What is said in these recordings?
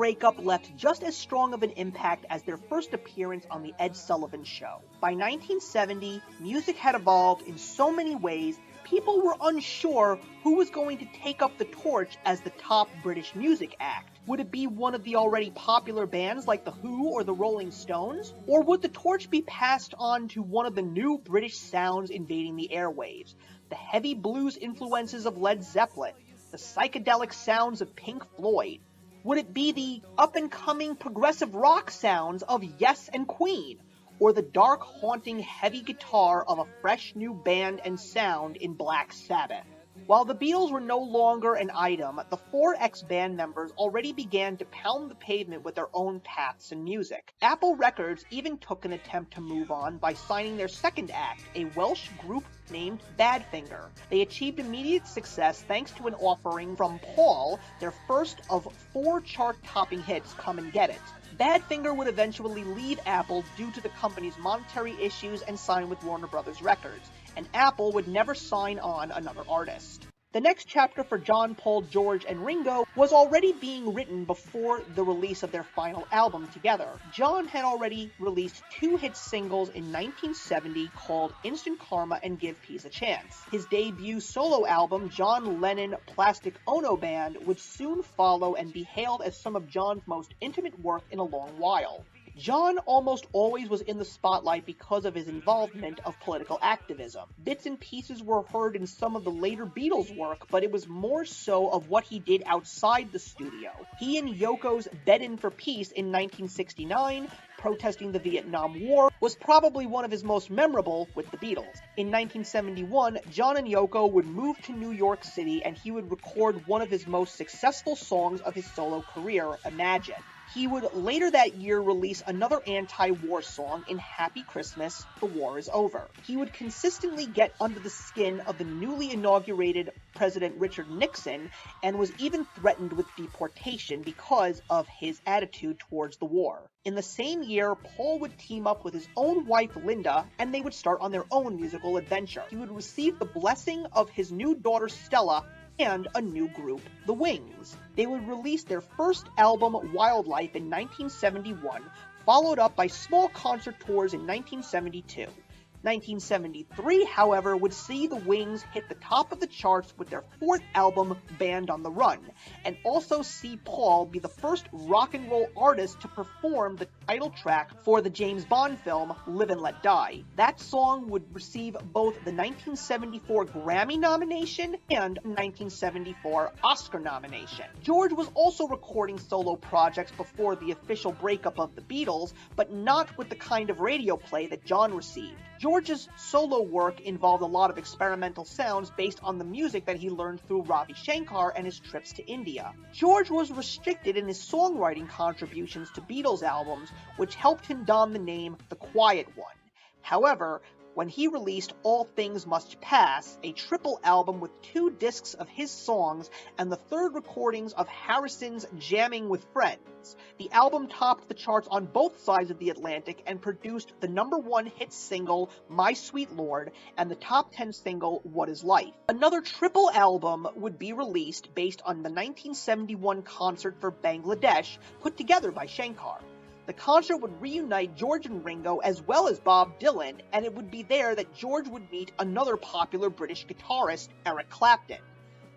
breakup left just as strong of an impact as their first appearance on The Ed Sullivan Show. By 1970, music had evolved in so many ways, people were unsure who was going to take up the torch as the top British music act. Would it be one of the already popular bands like The Who or the Rolling Stones? Or would the torch be passed on to one of the new British sounds invading the airwaves? The heavy blues influences of Led Zeppelin? The psychedelic sounds of Pink Floyd? Would it be the up-and-coming progressive rock sounds of Yes and Queen? Or the dark, haunting, heavy guitar of a fresh new band and sound in Black Sabbath? While the Beatles were no longer an item, the four ex-band members already began to pound the pavement with their own paths in music. Apple Records even took an attempt to move on by signing their second act, a Welsh group named Badfinger. They achieved immediate success thanks to an offering from Paul, their first of 4 chart-topping hits, Come and Get It. Badfinger would eventually leave Apple due to the company's monetary issues and sign with Warner Brothers Records, and Apple would never sign on another artist. The next chapter for John, Paul, George, and Ringo was already being written before the release of their final album together. John had already released 2 hit singles in 1970 called Instant Karma and Give Peace a Chance. His debut solo album, John Lennon Plastic Ono Band, would soon follow and be hailed as some of John's most intimate work in a long while. John almost always was in the spotlight because of his involvement of political activism. Bits and pieces were heard in some of the later Beatles work, but it was more so of what he did outside the studio. He and Yoko's Bed-In for Peace in 1969, protesting the Vietnam War, was probably one of his most memorable with the Beatles. In 1971, John and Yoko would move to New York City and he would record one of his most successful songs of his solo career, Imagine. He would later that year release another anti-war song in Happy Christmas, The War Is Over. He would consistently get under the skin of the newly inaugurated President Richard Nixon and was even threatened with deportation because of his attitude towards the war. In the same year, Paul would team up with his own wife Linda and they would start on their own musical adventure. He would receive the blessing of his new daughter Stella and a new group, The Wings. They would release their first album, Wildlife, in 1971, followed up by small concert tours in 1972. 1973, however, would see The Wings hit the top of the charts with their 4th album, Band on the Run, and also see Paul be the first rock and roll artist to perform the title track for the James Bond film, Live and Let Die. That song would receive both the 1974 Grammy nomination and 1974 Oscar nomination. George was also recording solo projects before the official breakup of the Beatles, but not with the kind of radio play that John received. George's solo work involved a lot of experimental sounds based on the music that he learned through Ravi Shankar and his trips to India. George was restricted in his songwriting contributions to Beatles albums, which helped him don the name The Quiet One. However, when he released All Things Must Pass, a triple album with 2 discs of his songs and the 3rd recordings of Harrison's Jamming with Friends, the album topped the charts on both sides of the Atlantic and produced the #1 hit single, My Sweet Lord, and the top 10 single, What Is Life. Another triple album would be released based on the 1971 concert for Bangladesh put together by Shankar. The concert would reunite George and Ringo as well as Bob Dylan, and it would be there that George would meet another popular British guitarist, Eric Clapton.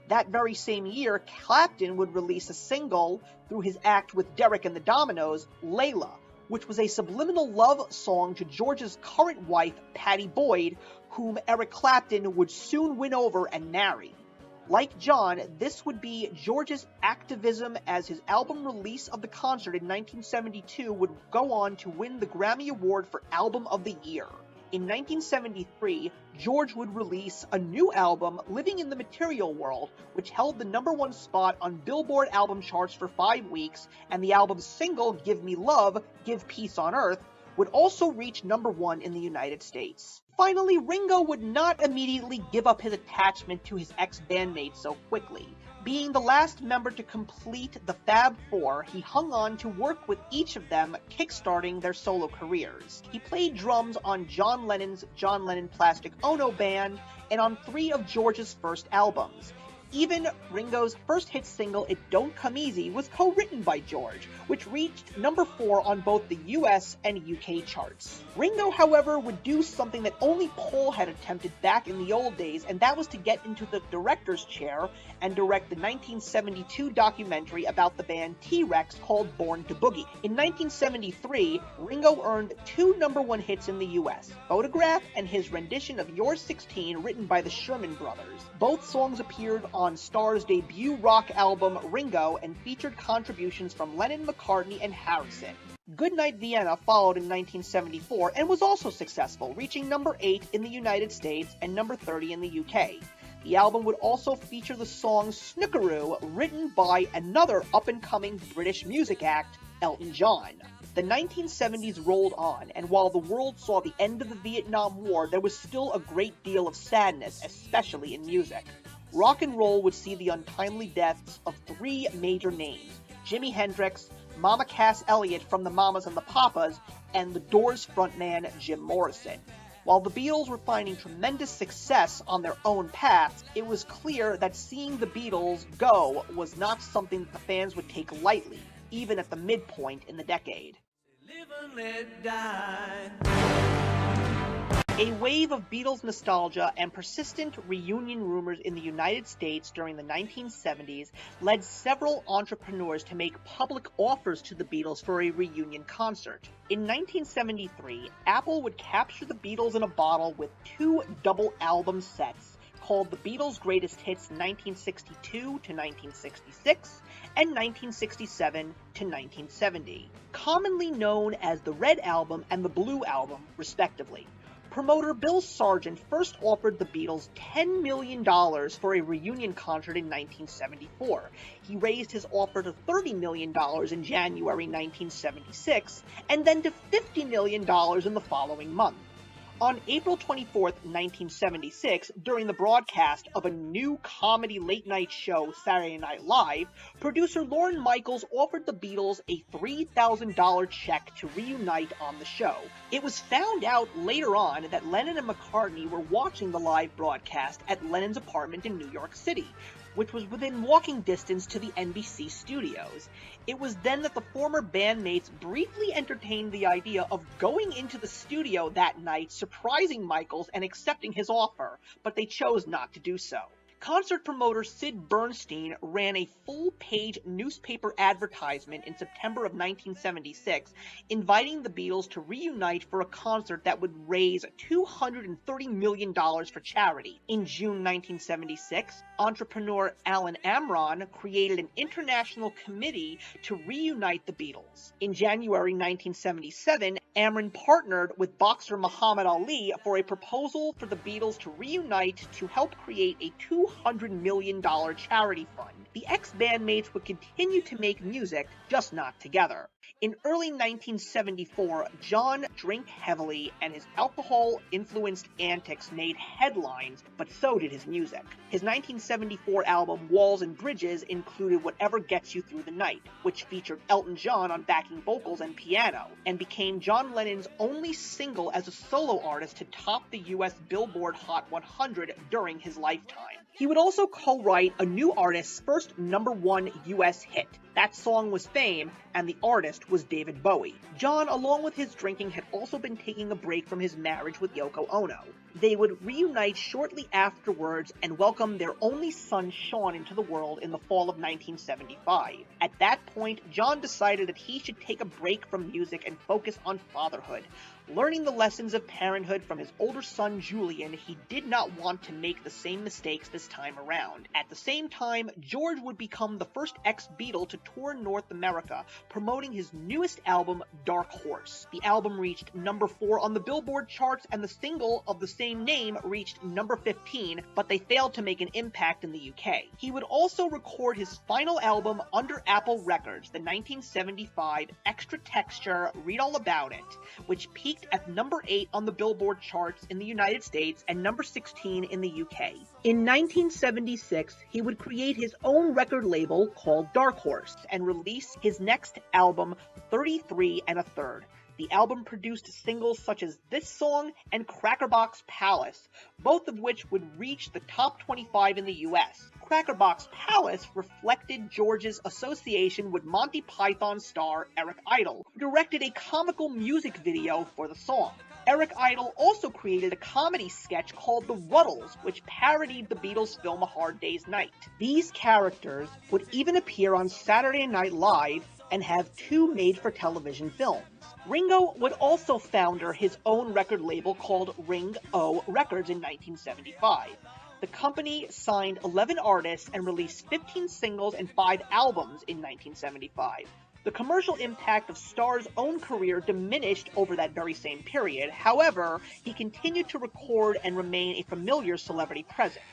That very same year, Clapton would release a single through his act with Derrick and the Dominoes, Layla, which was a subliminal love song to George's current wife, Pattie Boyd, whom Eric Clapton would soon win over and marry. Like John, this would be George's activism, as his album release of the concert in 1972 would go on to win the Grammy Award for Album of the Year. In 1973, George would release a new album, Living in the Material World, which held the #1 spot on Billboard album charts for 5 weeks, and the album's single, Give Me Love, Give Peace on Earth, would also reach #1 in the United States. Finally, Ringo would not immediately give up his attachment to his ex-bandmates so quickly. Being the last member to complete the Fab Four, he hung on to work with each of them, kickstarting their solo careers. He played drums on John Lennon's John Lennon Plastic Ono Band and on 3 of George's first albums. Even Ringo's first hit single, It Don't Come Easy, was co-written by George, which reached number 4 on both the US and UK charts. Ringo, however, would do something that only Paul had attempted back in the old days, and that was to get into the director's chair and direct the 1972 documentary about the band T-Rex called Born to Boogie. In 1973, Ringo earned 2 number-1 hits in the US, Photograph and his rendition of You're 16, written by the Sherman Brothers. Both songs appeared on Starr's debut rock album Ringo and featured contributions from Lennon, McCartney, and Harrison. Goodnight Vienna followed in 1974 and was also successful, reaching number 8 in the United States and number 30 in the UK. The album would also feature the song Snookeroo, written by another up-and-coming British music act, Elton John. The 1970s rolled on, and while the world saw the end of the Vietnam War, there was still a great deal of sadness, especially in music. Rock and roll would see the untimely deaths of 3 major names: Jimi Hendrix, Mama Cass Elliot from the Mamas and the Papas, and the Doors frontman Jim Morrison. While the Beatles were finding tremendous success on their own paths, it was clear that seeing the Beatles go was not something that the fans would take lightly, even at the midpoint in the decade. Live and let die. A wave of Beatles nostalgia and persistent reunion rumors in the United States during the 1970s led several entrepreneurs to make public offers to the Beatles for a reunion concert. In 1973, Apple would capture the Beatles in a bottle with 2 double album sets called The Beatles' Greatest Hits 1962 to 1966 and 1967 to 1970, commonly known as the Red Album and the Blue Album, respectively. Promoter Bill Sargent first offered the Beatles $10 million for a reunion concert in 1974. He raised his offer to $30 million in January 1976, and then to $50 million in the following month. On April 24, 1976, during the broadcast of a new comedy late-night show, Saturday Night Live, producer Lorne Michaels offered the Beatles a $3,000 check to reunite on the show. It was found out later on that Lennon and McCartney were watching the live broadcast at Lennon's apartment in New York City, which was within walking distance to the NBC studios. It was then that the former bandmates briefly entertained the idea of going into the studio that night, surprising Michaels and accepting his offer, but they chose not to do so. Concert promoter Sid Bernstein ran a full-page newspaper advertisement in September of 1976, inviting the Beatles to reunite for a concert that would raise $230 million for charity. In June 1976, entrepreneur Alan Amron created an international committee to reunite the Beatles. In January 1977, Amron partnered with boxer Muhammad Ali for a proposal for the Beatles to reunite to help create a $200 million charity fund. The ex-bandmates would continue to make music, just not together. In early 1974, John drank heavily and his alcohol-influenced antics made headlines, but so did his music. His 1974 album Walls and Bridges included Whatever Gets You Through the Night, which featured Elton John on backing vocals and piano, and became John Lennon's only single as a solo artist to top the US Billboard Hot 100 during his lifetime. He would also co-write a new artist's first #1 US hit. That song was Fame, and the artist was David Bowie. John, along with his drinking, had also been taking a break from his marriage with Yoko Ono. They would reunite shortly afterwards and welcome their only son, Sean, into the world in the fall of 1975. At that point, John decided that he should take a break from music and focus on fatherhood. Learning the lessons of parenthood from his older son, Julian, he did not want to make the same mistakes this time around. At the same time, George would become the first ex-Beatle to tour North America, promoting his newest album, Darkhorse. The album reached number 4 on the Billboard charts, and the single of the same name reached number 15, but they failed to make an impact in the UK. He would also record his final album under Apple Records, the 1975 Extra Texture Read All About It, which peaked at number 8 on the Billboard charts in the United States and number 16 in the UK. In 1976, he would create his own record label called Darkhorse and release his next album, 33 1/3. The album produced singles such as this song and Crackerbox Palace, both of which would reach the top 25 in the US. Cracker Box Palace reflected George's association with Monty Python star Eric Idle, who directed a comical music video for the song. Eric Idle also created a comedy sketch called The Ruttles, which parodied the Beatles' film A Hard Day's Night. These characters would even appear on Saturday Night Live and have 2 made-for-television films. Ringo would also founder his own record label called Ring-O Records in 1975. The company signed 11 artists and released 15 singles and 5 albums in 1975. The commercial impact of Starr's own career diminished over that very same period. However, he continued to record and remain a familiar celebrity presence.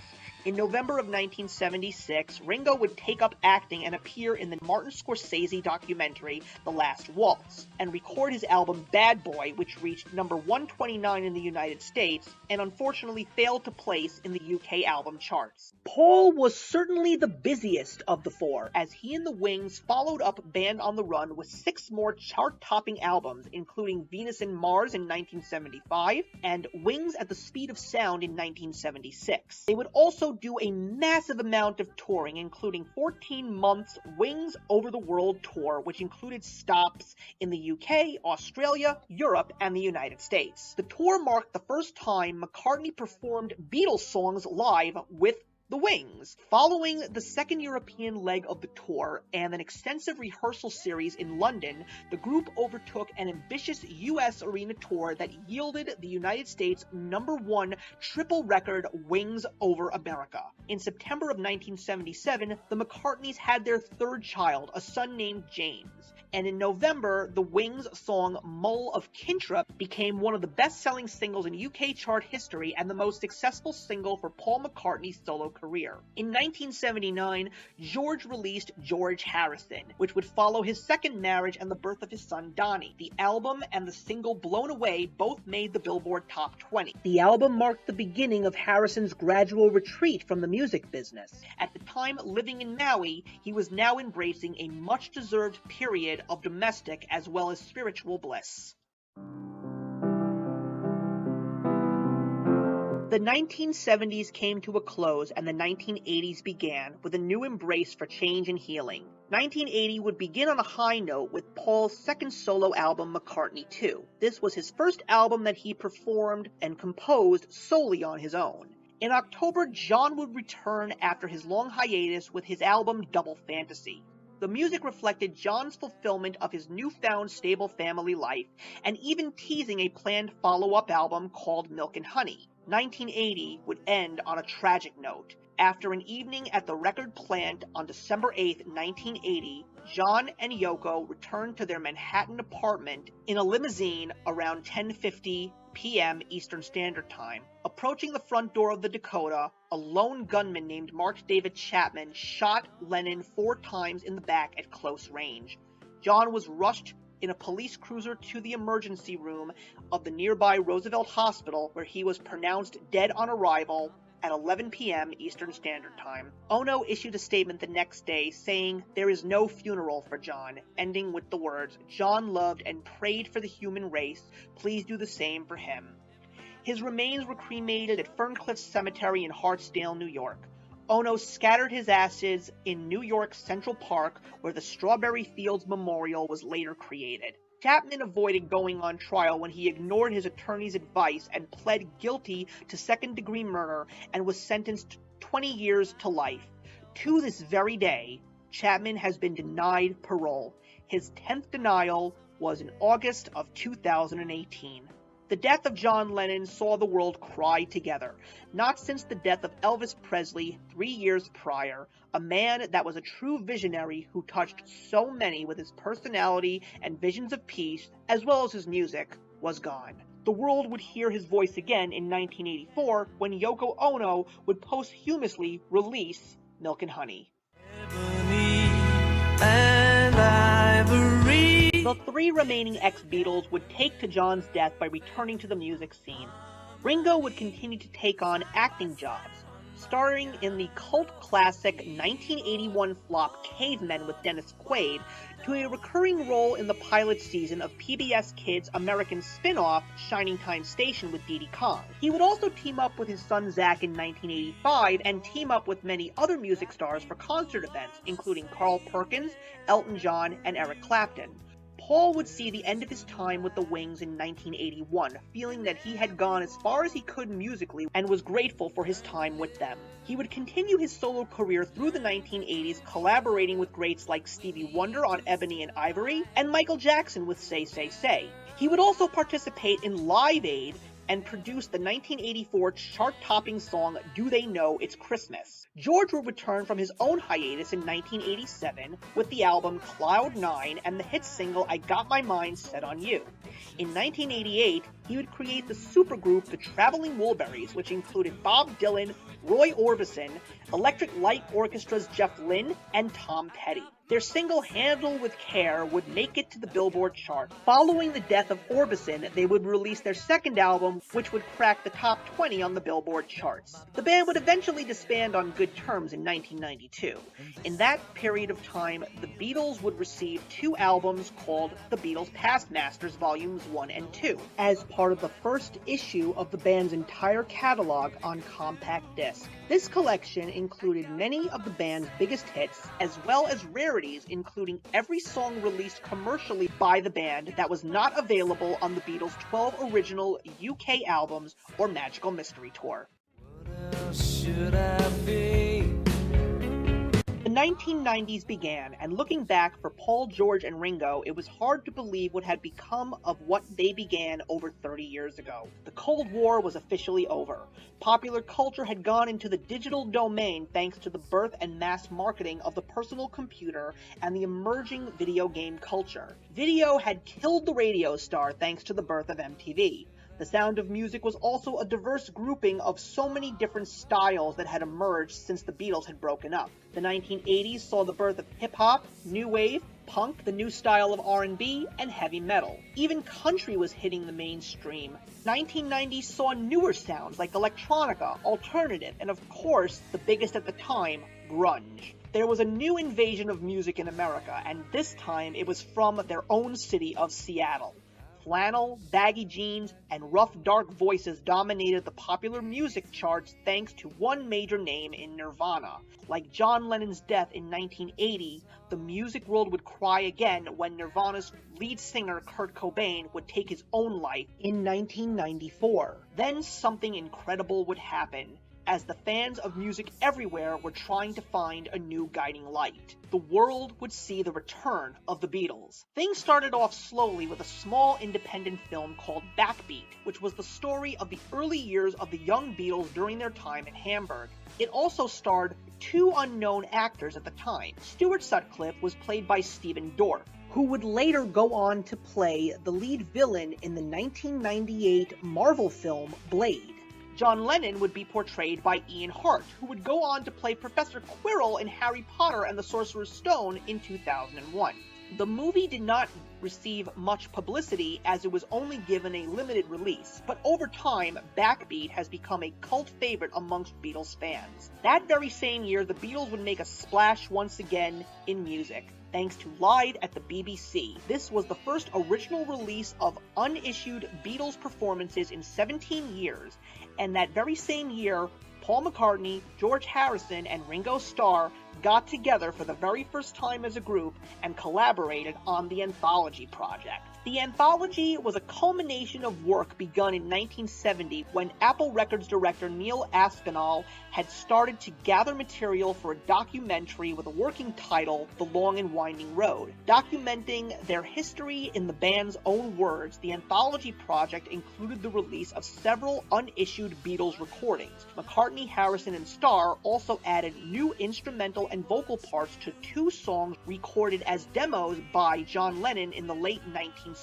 In November of 1976, Ringo would take up acting and appear in the Martin Scorsese documentary The Last Waltz, and record his album Bad Boy, which reached number 129 in the United States, and unfortunately failed to place in the UK album charts. Paul was certainly the busiest of the 4, as he and the Wings followed up Band on the Run with 6 more chart-topping albums, including Venus and Mars in 1975, and Wings at the Speed of Sound in 1976. They would also do a massive amount of touring, including 14 months Wings Over the World tour, which included stops in the UK, Australia, Europe, and the United States. The tour marked the first time McCartney performed Beatles songs live with the Wings. Following the second European leg of the tour and an extensive rehearsal series in London, the group overtook an ambitious US arena tour that yielded the United States' #1 triple record, Wings Over America. In September of 1977, the McCartneys had their 3rd child, a son named James. And in November, the Wings song Mull of Kintra became one of the best-selling singles in UK chart history and the most successful single for Paul McCartney's solo career. In 1979, George released George Harrison, which would follow his second marriage and the birth of his son Donnie. The album and the single Blown Away both made the Billboard Top 20. The album marked the beginning of Harrison's gradual retreat from the music business. At the time living in Maui, he was now embracing a much-deserved period of domestic as well as spiritual bliss. The 1970s came to a close and the 1980s began with a new embrace for change and healing. 1980 would begin on a high note with Paul's second solo album, McCartney 2. This was his first album that he performed and composed solely on his own. In October, John would return after his long hiatus with his album Double Fantasy. The music reflected John's fulfillment of his newfound stable family life, and even teasing a planned follow-up album called Milk and Honey. 1980 would end on a tragic note. After an evening at the record plant on December 8, 1980, John and Yoko returned to their Manhattan apartment in a limousine around 10:50 p.m. Eastern Standard Time. Approaching the front door of the Dakota, a lone gunman named Mark David Chapman shot Lennon 4 times in the back at close range. John was rushed in a police cruiser to the emergency room of the nearby Roosevelt Hospital, where he was pronounced dead on arrival at 11 p.m. Eastern Standard Time. Ono issued a statement the next day saying, "There is no funeral for John," ending with the words, "John loved and prayed for the human race. Please do the same for him." His remains were cremated at Ferncliff Cemetery in Hartsdale, New York. Ono scattered his ashes in New York's Central Park, where the Strawberry Fields Memorial was later created. Chapman avoided going on trial when he ignored his attorney's advice and pled guilty to second-degree murder and was sentenced to 20 years to life. To this very day, Chapman has been denied parole. His 10th denial was in August of 2018. The death of John Lennon saw the world cry together, not since the death of Elvis Presley 3 years prior. A man that was a true visionary who touched so many with his personality and visions of peace, as well as his music, was gone. The world would hear his voice again in 1984 when Yoko Ono would posthumously release Milk and Honey. Ebony and Ivory. The 3 remaining ex-Beatles would take to John's death by returning to the music scene. Ringo would continue to take on acting jobs. starring in the cult classic 1981 flop Cavemen with Dennis Quaid, to a recurring role in the pilot season of PBS Kids' American spin-off Shining Time Station with Diddy Kong. He would also team up with his son Zach in 1985 and team up with many other music stars for concert events, including Carl Perkins, Elton John, and Eric Clapton. Paul would see the end of his time with the Wings in 1981, feeling that he had gone as far as he could musically and was grateful for his time with them. He would continue his solo career through the 1980s, collaborating with greats like Stevie Wonder on Ebony and Ivory, and Michael Jackson with Say Say Say. He would also participate in Live Aid and produce the 1984 chart-topping song Do They Know It's Christmas. George would return from his own hiatus in 1987 with the album Cloud 9 and the hit single I Got My Mind Set on You. In 1988, he would create the supergroup The Traveling Wilburys, which included Bob Dylan, Roy Orbison, Electric Light Orchestra's Jeff Lynne, and Tom Petty. Their single Handle with Care would make it to the Billboard chart. Following the death of Orbison, they would release their second album, which would crack the top 20 on the Billboard charts. The band would eventually disband on good terms in 1992. In that period of time, the Beatles would receive 2 albums called The Beatles Past Masters Volumes 1 and 2, as part of the first issue of the band's entire catalog on compact disc. This collection included many of the band's biggest hits, as well as rarities including every song released commercially by the band that was not available on the Beatles' 12 original UK albums or Magical Mystery Tour. What else should I be? The 1990s began, and looking back for Paul, George, and Ringo, it was hard to believe what had become of what they began over 30 years ago. The Cold War was officially over. Popular culture had gone into the digital domain thanks to the birth and mass marketing of the personal computer and the emerging video game culture. Video had killed the radio star thanks to the birth of MTV. The Sound of Music was also a diverse grouping of so many different styles that had emerged since the Beatles had broken up. The 1980s saw the birth of hip-hop, new wave, punk, the new style of R&B, and heavy metal. Even country was hitting the mainstream. 1990s saw newer sounds like electronica, alternative, and of course, the biggest at the time, grunge. There was a new invasion of music in America, and this time it was from their own city of Seattle. Flannel, baggy jeans, and rough, dark voices dominated the popular music charts thanks to one major name in Nirvana. Like John Lennon's death in 1980, the music world would cry again when Nirvana's lead singer Kurt Cobain would take his own life in 1994. Then something incredible would happen, as the fans of music everywhere were trying to find a new guiding light. The world would see the return of the Beatles. Things started off slowly with a small independent film called Backbeat, which was the story of the early years of the young Beatles during their time in Hamburg. It also starred 2 unknown actors at the time. Stuart Sutcliffe was played by Stephen Dorff, who would later go on to play the lead villain in the 1998 Marvel film Blade. John Lennon would be portrayed by Ian Hart, who would go on to play Professor Quirrell in Harry Potter and the Sorcerer's Stone in 2001. The movie did not receive much publicity as it was only given a limited release, but over time, Backbeat has become a cult favorite amongst Beatles fans. That very same year, the Beatles would make a splash once again in music, thanks to Live at the BBC. This was the first original release of unissued Beatles performances in 17 years, and that very same year, Paul McCartney, George Harrison, and Ringo Starr got together for the very first time as a group and collaborated on the Anthology project. The Anthology was a culmination of work begun in 1970 when Apple Records director Neil Aspinall had started to gather material for a documentary with a working title, The Long and Winding Road. Documenting their history in the band's own words, the Anthology project included the release of several unissued Beatles recordings. McCartney, Harrison, and Starr also added new instrumental and vocal parts to 2 songs recorded as demos by John Lennon in the late 1970s.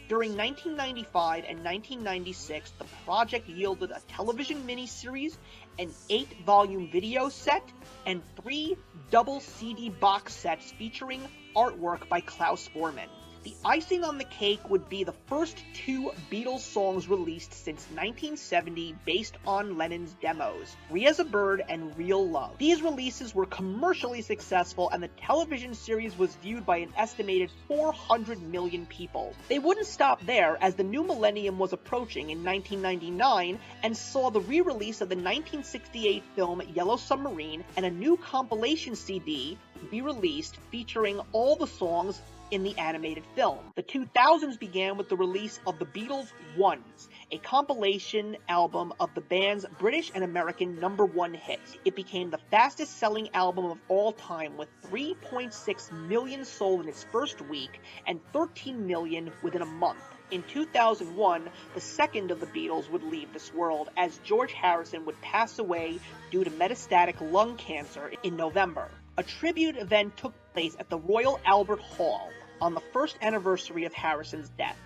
During 1995 and 1996, the project yielded a television miniseries, an 8-volume video set, and 3 double CD box sets featuring artwork by Klaus Bormann. The icing on the cake would be the first 2 Beatles songs released since 1970 based on Lennon's demos, Free as a Bird and Real Love. These releases were commercially successful, and the television series was viewed by an estimated 400 million people. They wouldn't stop there, as the new millennium was approaching in 1999 and saw the re-release of the 1968 film Yellow Submarine, and a new compilation CD be released featuring all the songs in the animated film. The 2000s began with the release of the Beatles' Ones, a compilation album of the band's British and American #1 hits. It became the fastest-selling album of all time, with 3.6 million sold in its first week and 13 million within a month. In 2001, the second of the Beatles would leave this world, as George Harrison would pass away due to metastatic lung cancer in November. A tribute event took place at the Royal Albert Hall on the first anniversary of Harrison's death.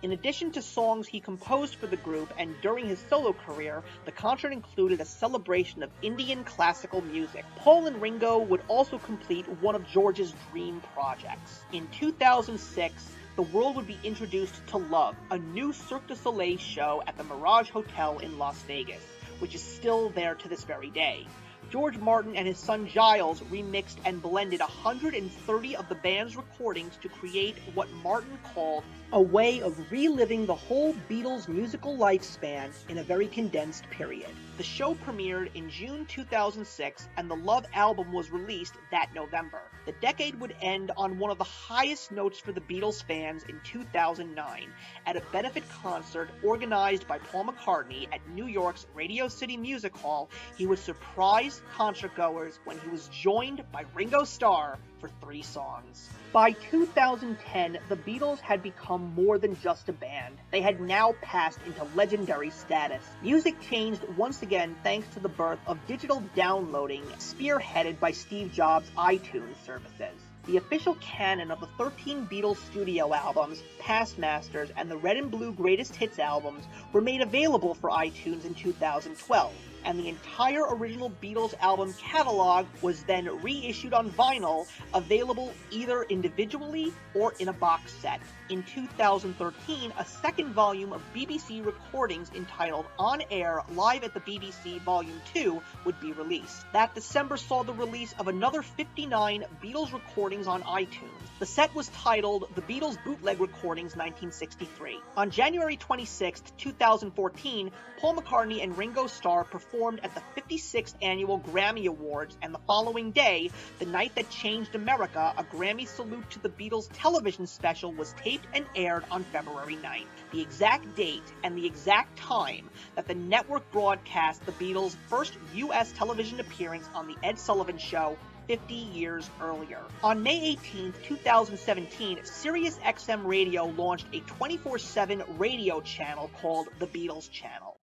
In addition to songs he composed for the group and during his solo career, the concert included a celebration of Indian classical music. Paul and Ringo would also complete one of George's dream projects. In 2006, the world would be introduced to Love, a new Cirque du Soleil show at the Mirage Hotel in Las Vegas, which is still there to this very day. George Martin and his son Giles remixed and blended 130 of the band's recordings to create what Martin called a way of reliving the whole Beatles' musical lifespan in a very condensed period. The show premiered in June 2006, and the Love album was released that November. The decade would end on one of the highest notes for the Beatles fans in 2009. At a benefit concert organized by Paul McCartney at New York's Radio City Music Hall, he would surprise concertgoers when he was joined by Ringo Starr for 3 songs. By 2010, the Beatles had become more than just a band. They had now passed into legendary status. Music changed once again thanks to the birth of digital downloading, spearheaded by Steve Jobs' iTunes services. The official canon of the 13 Beatles studio albums, Past Masters, and the Red and Blue Greatest Hits albums were made available for iTunes in 2012, and the entire original Beatles album catalog was then reissued on vinyl, available either individually or in a box set. In 2013, a second volume of BBC recordings entitled On Air Live at the BBC Volume 2 would be released. That December saw the release of another 59 Beatles recordings on iTunes. The set was titled The Beatles Bootleg Recordings 1963. On January 26, 2014, Paul McCartney and Ringo Starr performed at the 56th Annual Grammy Awards, and the following day, The Night That Changed America, a Grammy salute to the Beatles television special, was taped and aired on February 9th. The exact date and the exact time that the network broadcast the Beatles' first U.S. television appearance on The Ed Sullivan Show 50 years earlier. On May 18, 2017, SiriusXM Radio launched a 24/7 radio channel called The Beatles Channel.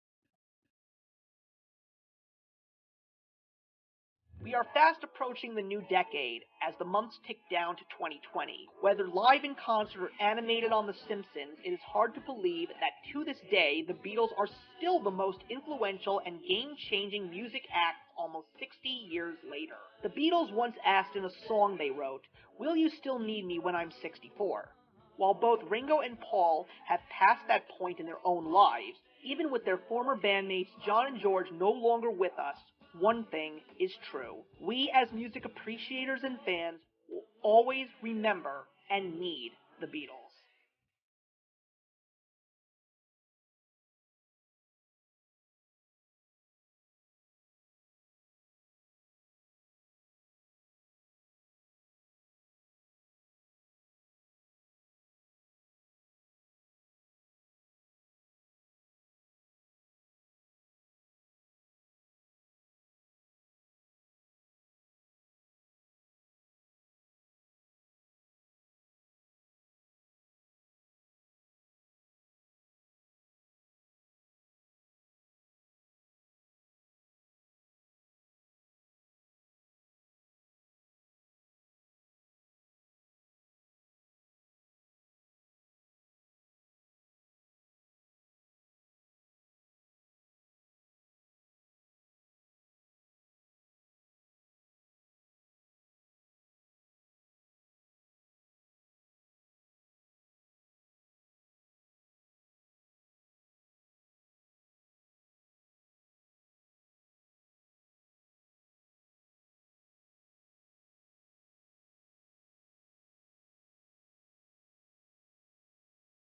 We are fast approaching the new decade as the months tick down to 2020. Whether live in concert or animated on The Simpsons, it is hard to believe that to this day, the Beatles are still the most influential and game-changing music acts almost 60 years later. The Beatles once asked in a song they wrote, "Will you still need me when I'm 64? While both Ringo and Paul have passed that point in their own lives, even with their former bandmates John and George no longer with us, one thing is true. We as music appreciators and fans will always remember and need the Beatles."